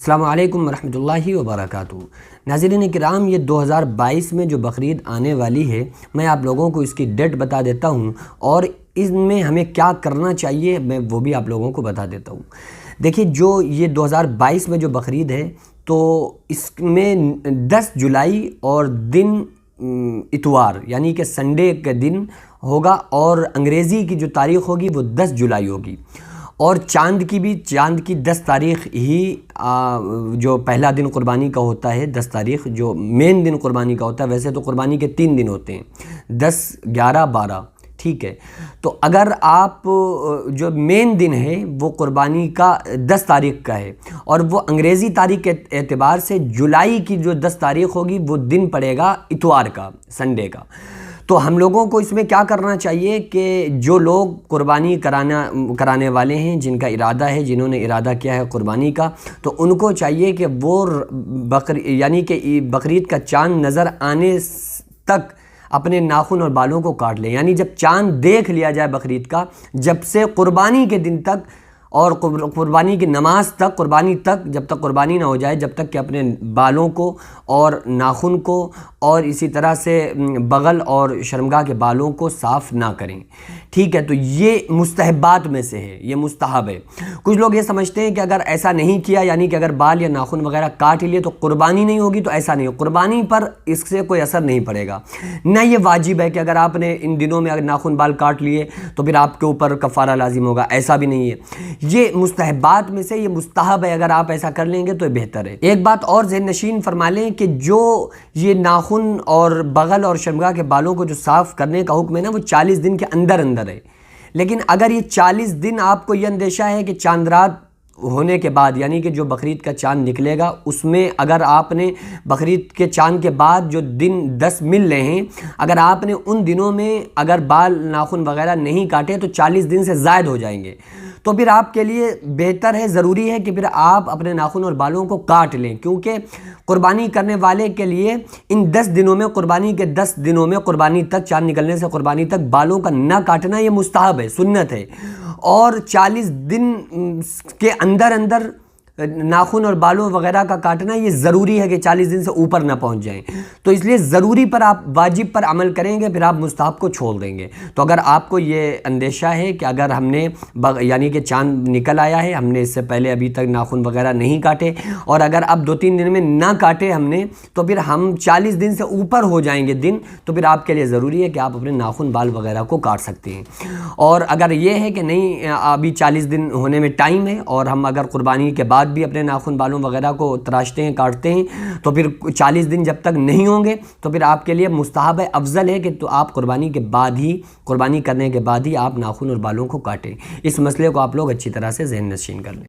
السلام علیکم ورحمۃ اللہ وبرکاتہ۔ ناظرین کرام، یہ 2022 میں جو بقرعید آنے والی ہے، میں آپ لوگوں کو اس کی ڈیٹ بتا دیتا ہوں اور اس میں ہمیں کیا کرنا چاہیے میں وہ بھی آپ لوگوں کو بتا دیتا ہوں۔ دیکھیے، جو یہ 2022 میں جو بقرعید ہے تو اس میں 10 جولائی اور دن اتوار یعنی کہ سنڈے کے دن ہوگا، اور انگریزی کی جو تاریخ ہوگی وہ 10 جولائی ہوگی، اور چاند کی 10 تاریخ ہی جو پہلا دن قربانی کا ہوتا ہے، 10 تاریخ جو مین دن قربانی کا ہوتا ہے۔ ویسے تو قربانی کے 3 دن ہوتے ہیں، 10، 11، 12، ٹھیک ہے۔ تو اگر آپ جو مین دن ہے وہ قربانی کا 10 تاریخ کا ہے، اور وہ انگریزی تاریخ کے اعتبار سے جولائی کی جو 10 تاریخ ہوگی وہ دن پڑے گا اتوار کا، سنڈے کا۔ تو ہم لوگوں کو اس میں کیا کرنا چاہیے کہ جو لوگ قربانی کرانے والے ہیں، جن کا ارادہ ہے، جنہوں نے ارادہ کیا ہے قربانی کا، تو ان کو چاہیے کہ وہ یعنی کہ بقرعید کا چاند نظر آنے تک اپنے ناخن اور بالوں کو کاٹ لیں۔ یعنی جب چاند دیکھ لیا جائے بقرعید کا، جب سے قربانی کے دن تک اور قربانی کی نماز تک، قربانی تک، جب تک قربانی نہ ہو جائے، جب تک کہ اپنے بالوں کو اور ناخن کو اور اسی طرح سے بغل اور شرمگاہ کے بالوں کو صاف نہ کریں، ٹھیک ہے۔ تو یہ مستحبات میں سے ہے، یہ مستحب ہے۔ کچھ لوگ یہ سمجھتے ہیں کہ اگر ایسا نہیں کیا، یعنی کہ اگر بال یا ناخن وغیرہ کاٹ لیے تو قربانی نہیں ہوگی، تو ایسا نہیں ہو، قربانی پر اس سے کوئی اثر نہیں پڑے گا۔ نہ یہ واجب ہے کہ اگر آپ نے ان دنوں میں اگر ناخن بال کاٹ لیے تو پھر آپ کے اوپر کفارہ لازم ہوگا، ایسا بھی نہیں ہے۔ یہ مستحبات میں سے یہ مستحب ہے، اگر آپ ایسا کر لیں گے تو یہ بہتر ہے۔ ایک بات اور ذہن نشین فرما لیں کہ جو یہ ناخن اور بغل اور شرمگاہ کے بالوں کو جو صاف کرنے کا حکم ہے نا، وہ 40 دن کے اندر ہے۔ لیکن اگر یہ 40 دن آپ کو یہ اندیشہ ہے کہ چاند رات ہونے کے بعد، یعنی کہ جو بقرعید کا چاند نکلے گا اس میں اگر آپ نے بقرعید کے چاند کے بعد جو دن 10 مل رہے ہیں، اگر آپ نے ان دنوں میں اگر بال ناخن وغیرہ نہیں کاٹے تو 40 دن سے زائد ہو جائیں گے، تو پھر آپ کے لیے بہتر ہے، ضروری ہے کہ پھر آپ اپنے ناخن اور بالوں کو کاٹ لیں، کیونکہ قربانی کرنے والے کے لیے ان 10 دنوں میں، قربانی کے 10 دنوں میں، قربانی تک، چاند نکلنے سے قربانی تک بالوں کا نہ کاٹنا یہ مستحب ہے، سنت ہے۔ اور 40 دن کے اندر ناخن اور بالوں وغیرہ کا کاٹنا یہ ضروری ہے کہ 40 دن سے اوپر نہ پہنچ جائیں، تو اس لیے ضروری پر آپ واجب پر عمل کریں گے، پھر آپ مستحب کو چھوڑ دیں گے۔ تو اگر آپ کو یہ اندیشہ ہے کہ اگر ہم نے یعنی کہ چاند نکل آیا ہے، ہم نے اس سے پہلے ابھی تک ناخن وغیرہ نہیں کاٹے، اور اگر اب 2-3 دن میں نہ کاٹے ہم نے، تو پھر ہم 40 دن سے اوپر ہو جائیں گے دن، تو پھر آپ کے لیے ضروری ہے کہ آپ اپنے ناخن بال وغیرہ کو کاٹ سکتے ہیں۔ اور اگر یہ ہے کہ نہیں، ابھی 40 دن ہونے میں ٹائم ہے، اور ہم اگر قربانی کے بعد بھی اپنے ناخن بالوں وغیرہ کو تراشتے ہیں، کاٹتے ہیں، تو پھر 40 دن جب تک نہیں ہوں گے تو پھر آپ کے لیے مستحب ہے، افضل ہے کہ تو آپ قربانی کرنے کے بعد ہی آپ ناخن اور بالوں کو کاٹیں۔ اس مسئلے کو آپ لوگ اچھی طرح سے ذہن نشین کر لیں۔